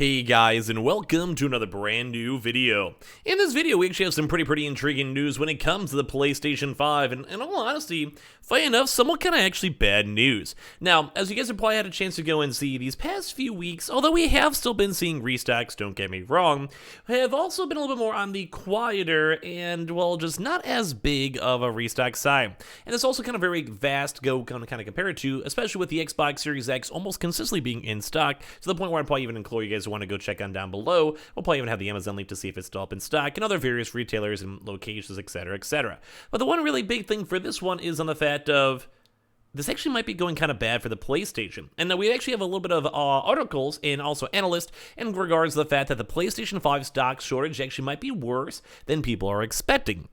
Hey guys, and welcome to another brand new video. In this video, we actually have some pretty intriguing news when it comes to the PlayStation 5, and in all honesty, funny enough, somewhat kind of actually bad news. Now, as you guys have probably had a chance to go and see these past few weeks, although we have still been seeing restocks, don't get me wrong, have also been a little bit more on the quieter and, well, just not as big of a restock side. And it's also kind of very vast to go kind of compare it to, especially with the Xbox Series X almost consistently being in stock, to the point where I'd probably even implore you guys to want to go check on down below. We'll probably even have the Amazon link to see if it's still up in stock, and other various retailers and locations, etc., etc. But the one really big thing for this one is on the fact of this actually might be going kind of bad for the PlayStation. And now we actually have a little bit of articles and also Analyst in regards to the fact that the PlayStation 5 stock shortage actually might be worse than people are expecting.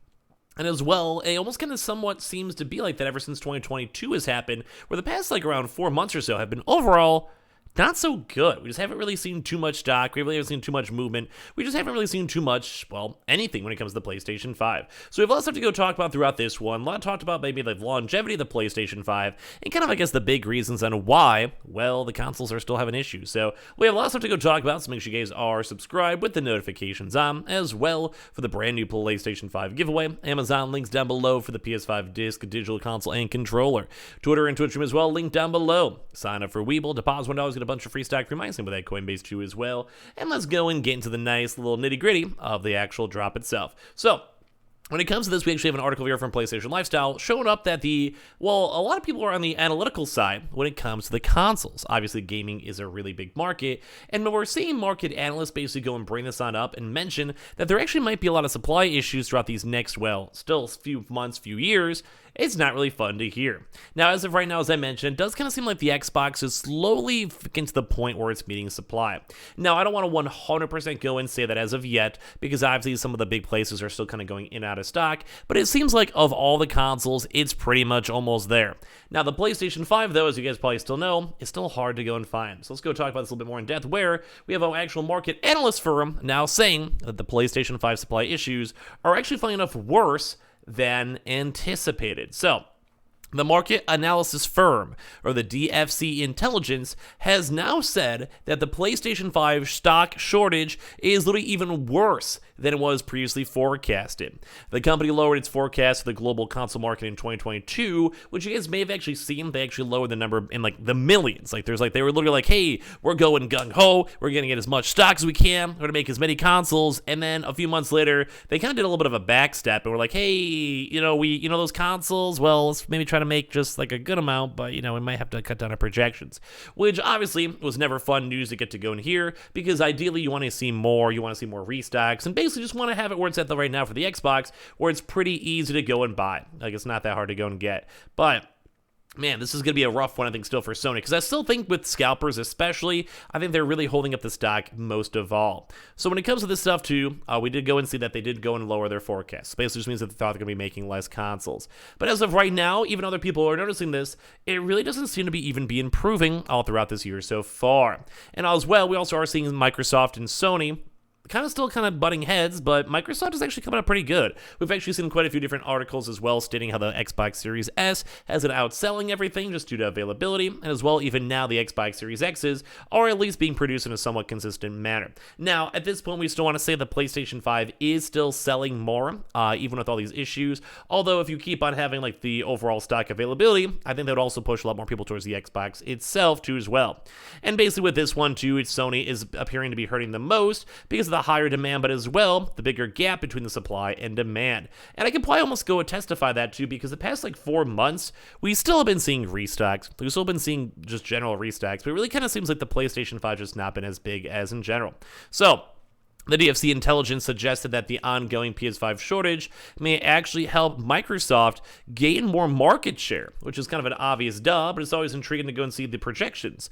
And as well, it almost kind of somewhat seems to be like that ever since 2022 has happened, where the past around 4 months or so have been overall not so good. We just haven't really seen too much stock. We really haven't seen too much movement. We just haven't really seen too much, well, anything when it comes to the PlayStation 5. So we have lots of stuff to go talk about throughout this one. A lot talked about maybe the longevity of the PlayStation 5 and kind of, I guess, the big reasons on why, well, the consoles are still having issues. So we have lots of stuff to go talk about, so make sure you guys are subscribed with the notifications on, as well for the brand new PlayStation 5 giveaway. Amazon links down below for the PS5 disc, digital console, and controller. Twitter and Twitch room as well, linked down below. Sign up for Weeble, deposit $1, get a bunch of free stock, free mindset with that Coinbase too as well. And let's go and get into the nice little nitty-gritty of the actual drop itself. So, when it comes to this, we actually have an article here from PlayStation Lifestyle showing up that a lot of people are on the analytical side when it comes to the consoles. Obviously, gaming is a really big market, and we're seeing market analysts basically go and bring this on up and mention that there actually might be a lot of supply issues throughout these next, still few months, few years. It's not really fun to hear. Now, as of right now, as I mentioned, it does kind of seem like the Xbox is slowly getting to the point where it's meeting supply. Now, I don't want to 100% go and say that as of yet, because obviously some of the big places are still kind of going in and out of stock, but it seems like of all the consoles, it's pretty much almost there. Now, the PlayStation 5, though, as you guys probably still know, is still hard to go and find. So let's go talk about this a little bit more in depth, where we have an actual market analyst firm now saying that the PlayStation 5 supply issues are actually, funny enough, worse than anticipated. So, the market analysis firm, or the DFC Intelligence, has now said that the PlayStation 5 stock shortage is literally even worse than it was previously forecasted. The company lowered its forecast for the global console market in 2022, which you guys may have actually seen. They actually lowered the number in the millions. They were literally like, hey, we're going gung-ho, we're gonna get as much stock as we can, we're gonna make as many consoles, and then a few months later, they kind of did a little bit of a backstep, and we're like, hey, those consoles, well, let's maybe try to make just a good amount, but we might have to cut down our projections, which obviously was never fun news to get to go and hear, because ideally you want to see more restocks, and basically just want to have it where it's at right now for the Xbox, where it's pretty easy to go and buy. It's not that hard to go and get. But man, this is going to be a rough one, I think, still for Sony, because I still think with scalpers especially, I think they're really holding up the stock most of all. So when it comes to this stuff too, we did go and see that they did go and lower their forecasts. Basically just means that they thought they're going to be making less consoles. But as of right now, even other people are noticing this, it really doesn't seem to be improving all throughout this year so far. And as well, we also are seeing Microsoft and Sony still butting heads, but Microsoft is actually coming up pretty good. We've actually seen quite a few different articles as well stating how the Xbox Series S has been outselling everything just due to availability, and as well even now the Xbox Series X's are at least being produced in a somewhat consistent manner. Now, at this point, we still want to say the PlayStation 5 is still selling more, even with all these issues, although if you keep on having the overall stock availability, I think that would also push a lot more people towards the Xbox itself too as well. And basically with this one too, Sony is appearing to be hurting the most because of the higher demand, but as well the bigger gap between the supply and demand. And I can probably almost go and testify that too, because the past 4 months we still have been seeing restocks. We've still been seeing just general restocks, but it really kind of seems like the PlayStation 5 just not been as big as in general. So the DFC Intelligence suggested that the ongoing PS5 shortage may actually help Microsoft gain more market share, which is kind of an obvious duh, but it's always intriguing to go and see the projections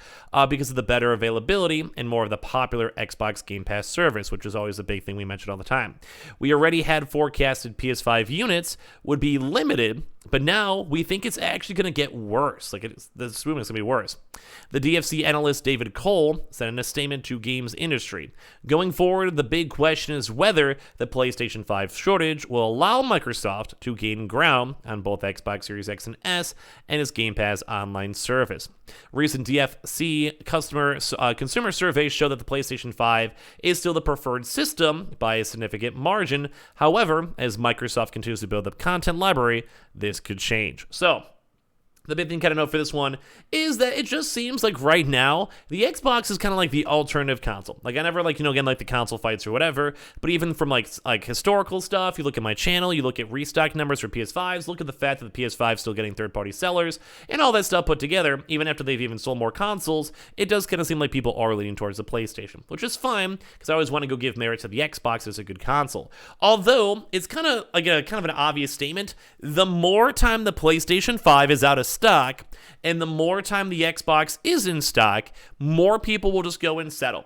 because of the better availability and more of the popular Xbox Game Pass service, which is always a big thing we mention all the time. We already had forecasted PS5 units would be limited But now we think it's actually going to get worse. Like, this movement is going to be worse. The DFC analyst David Cole said in a statement to Games Industry, going forward, the big question is whether the PlayStation 5 shortage will allow Microsoft to gain ground on both Xbox Series X and S and its Game Pass online service. Recent DFC consumer surveys show that the PlayStation 5 is still the preferred system by a significant margin. However, as Microsoft continues to build up content library, this could change. So, the big thing kind of note for this one is that it just seems like right now, the Xbox is kind of like the alternative console. Like, I never again, like the console fights or whatever, but even from like historical stuff, you look at my channel, you look at restock numbers for PS5s, look at the fact that the PS5 is still getting third-party sellers, and all that stuff put together, even after they've even sold more consoles, it does kind of seem like people are leaning towards the PlayStation, which is fine, because I always want to go give merit to the Xbox as a good console. Although, it's kind of like an obvious statement, the more time the PlayStation 5 is out of stock, and the more time the Xbox is in stock, more people will just go and settle.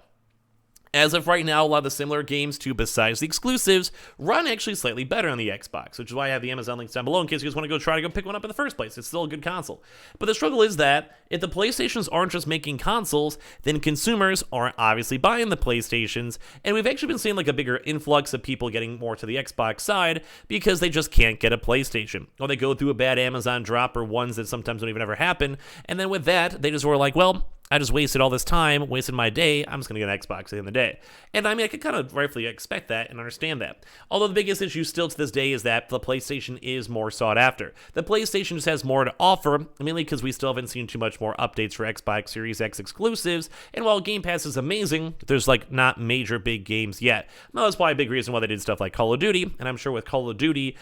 As of right now, a lot of the similar games too, besides the exclusives, run actually slightly better on the Xbox, which is why I have the Amazon links down below in case you guys want to try to pick one up in the first place. It's still a good console. But the struggle is that if the PlayStations aren't just making consoles, then consumers aren't obviously buying the PlayStations, and we've actually been seeing like a bigger influx of people getting more to the Xbox side because they just can't get a PlayStation. Or they go through a bad Amazon drop or ones that sometimes don't even ever happen, and then with that, they just were like, well, I just wasted all this time, wasted my day, I'm just going to get an Xbox at the end of the day. And I mean, I could kind of rightfully expect that and understand that. Although the biggest issue still to this day is that the PlayStation is more sought after. The PlayStation just has more to offer, mainly because we still haven't seen too much more updates for Xbox Series X exclusives, and while Game Pass is amazing, there's not major big games yet. Now, that's probably a big reason why they did stuff like Call of Duty, and I'm sure with Call of Duty,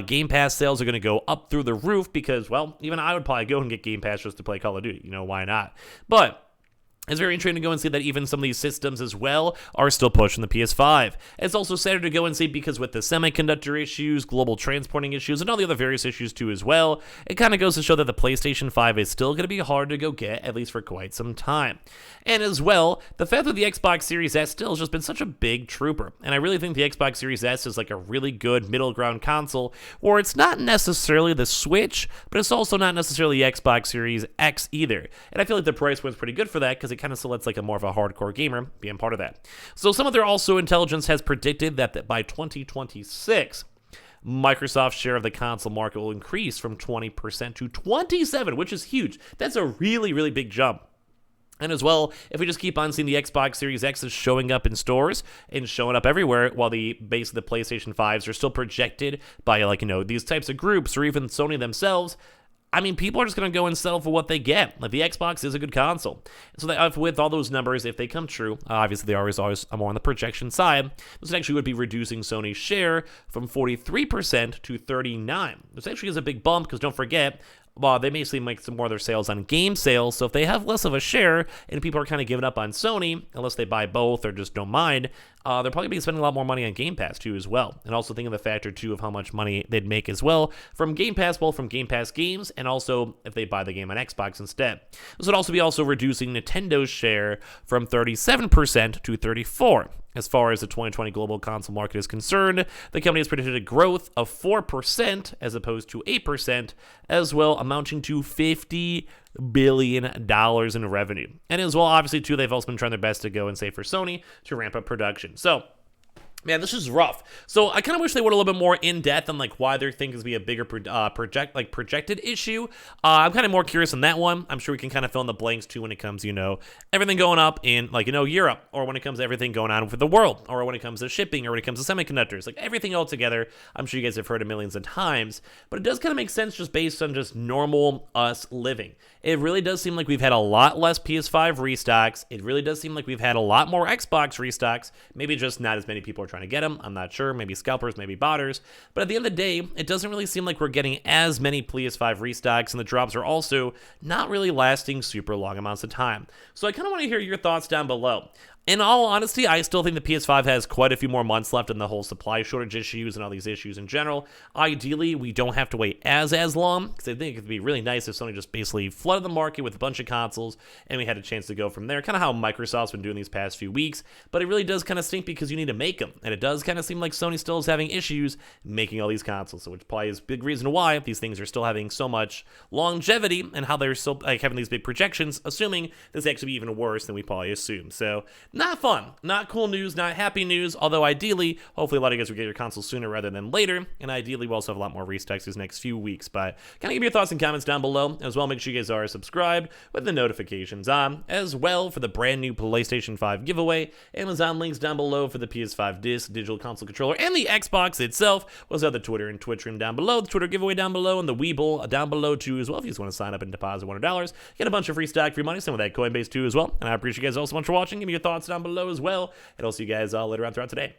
Game Pass sales are going to go up through the roof because, well, even I would probably go and get Game Pass just to play Call of Duty. Why not? But it's very interesting to go and see that even some of these systems as well are still pushing the PS5. It's also sad to go and see because with the semiconductor issues, global transporting issues, and all the other various issues too as well, it kind of goes to show that the PlayStation 5 is still going to be hard to go get, at least for quite some time. And as well, the fact that the Xbox Series S still has just been such a big trooper. And I really think the Xbox Series S is like a really good middle ground console where it's not necessarily the Switch, but it's also not necessarily the Xbox Series X either. And I feel like the price was pretty good for that because it kind of still lets like a more of a hardcore gamer being part of that. So some of their also intelligence has predicted that by 2026, Microsoft's share of the console market will increase from 20% to 27%, which is huge. That's a really, really big jump. And as well, if we just keep on seeing the Xbox Series X is showing up in stores and showing up everywhere, while the base of the PlayStation 5s are still projected by these types of groups or even Sony themselves, I mean, people are just going to go and settle for what they get. Like, the Xbox is a good console. So that with all those numbers, if they come true, obviously they are always more on the projection side, this actually would be reducing Sony's share from 43% to 39%. This actually is a big bump because don't forget, well, they basically make some more of their sales on game sales, so if they have less of a share and people are kind of giving up on Sony, unless they buy both or just don't mind, they're probably going to be spending a lot more money on Game Pass too as well. And also think of the factor too of how much money they'd make as well from Game Pass, both from Game Pass games and also if they buy the game on Xbox instead. This would also be reducing Nintendo's share from 37% to 34%. As far as the 2020 global console market is concerned, the company has predicted a growth of 4% as opposed to 8%, as well amounting to $50 billion in revenue. And as well, obviously, too, they've also been trying their best to go and save for Sony to ramp up production. So, man, this is rough. So I kind of wish they were a little bit more in depth on why they think is be a bigger projected issue. I'm kind of more curious on that one. I'm sure we can kind of fill in the blanks too when it comes, everything going up in Europe, or when it comes to everything going on with the world, or when it comes to shipping, or when it comes to semiconductors, everything all together. I'm sure you guys have heard it millions of times, but it does kind of make sense just based on just normal us living. It really does seem like we've had a lot less PS5 restocks. It really does seem like we've had a lot more Xbox restocks. Maybe just not as many people are trying to get them. I'm not sure. Maybe scalpers, maybe botters. But at the end of the day, it doesn't really seem like we're getting as many PS5 restocks, and the drops are also not really lasting super long amounts of time. So I kind of want to hear your thoughts down below. In all honesty, I still think the PS5 has quite a few more months left in the whole supply shortage issues and all these issues in general. Ideally, we don't have to wait as long, because I think it'd be really nice if Sony just basically flooded the market with a bunch of consoles and we had a chance to go from there, kind of how Microsoft's been doing these past few weeks. But it really does kind of stink because you need to make them, and it does kind of seem like Sony still is having issues making all these consoles, so which probably is a big reason why these things are still having so much longevity and how they're still having these big projections, assuming this actually be even worse than we probably assumed. So not fun, not cool news, not happy news, although ideally, hopefully a lot of you guys will get your console sooner rather than later, and ideally we'll also have a lot more restocks these next few weeks. But kind of give me your thoughts and comments down below. As well, make sure you guys are subscribed with the notifications on, as well for the brand new PlayStation 5 giveaway. Amazon links down below for the PS5 digital console controller and the Xbox itself. We'll also have the Twitter and Twitch room down below, the Twitter giveaway down below, and the Weeble down below too as well. If you just want to sign up and deposit $100, get a bunch of free stock, free money, some of that Coinbase too as well. And I appreciate you guys all so much for watching. Give me your thoughts down below as well, and I'll see you guys all later on throughout today.